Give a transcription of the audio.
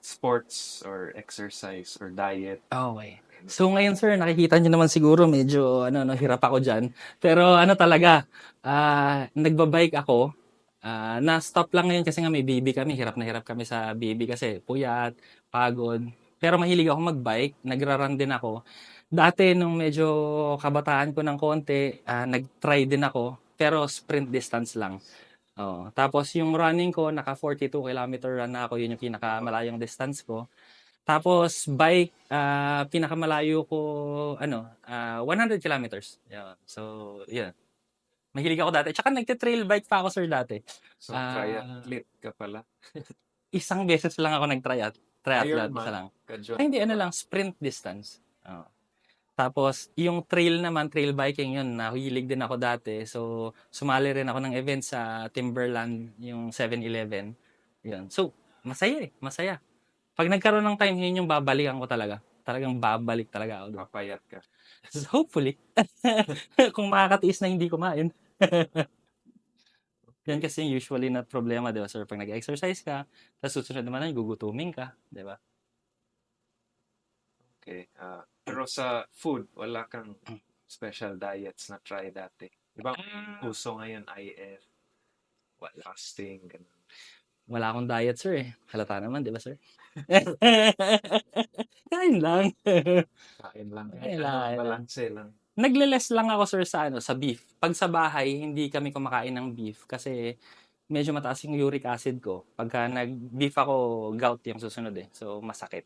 sports or exercise or diet? Okay. So ngayon sir, nakikita niyo naman siguro medyo ano, no, hirap ako diyan. Pero ano talaga, nagba-bike ako. Na-stop lang ngayon kasi nga may baby kami. Hirap na hirap kami sa baby kasi puyat, pagod. Pero mahilig ako mag-bike, nagra-run din ako. Dati nung medyo kabataan ko ng konti, nag-try din ako, pero sprint distance lang. Oo. Tapos yung running ko, naka 42 kilometer run na ako, yun yung pinakamalayong distance ko. Tapos bike, pinakamalayo ko ano, 100 kilometers. Yun. So, yun. Mahilig ako dati. Tsaka nagte-trail bike pa ako sir dati. So, Ah, triathlete ka pala. isang beses lang ako triathlon, isa Ironman, lang. ka-join Ay hindi, ka ano ba? lang, sprint distance. Oo. Tapos yung trail naman, trail biking yun, nahilig din ako dati. So, sumali rin ako ng event sa Timberland, yung 7-Eleven. Yun. So, masaya eh, masaya. Pag nagkaroon ng time, yun yung babalikan ko talaga. Talagang babalik talaga ako doon. Papayat ka. So, hopefully, kung makakatiis na hindi kumain. Yan Okay. kasi yung usually na problema, di ba, sir? Pag nag-exercise ka, tapos susunod naman na, gugutumin ka, di ba? Okay. Pero sa food, wala kang special diets na try dati. Di ba, Ah, uso ngayon IF, wala. fasting, ganun. Wala akong diet, sir eh. Halata naman, di ba, sir? Kain lang. Kain lang. Kain Ano, lang, kain lang. balanse lang. Nagle-less lang ako, sir, sa ano, sa beef. Pag sa bahay, hindi kami kumakain ng beef kasi medyo mataas yung uric acid ko. Pagka nag-beef ako, gout yung susunod eh. So, masakit.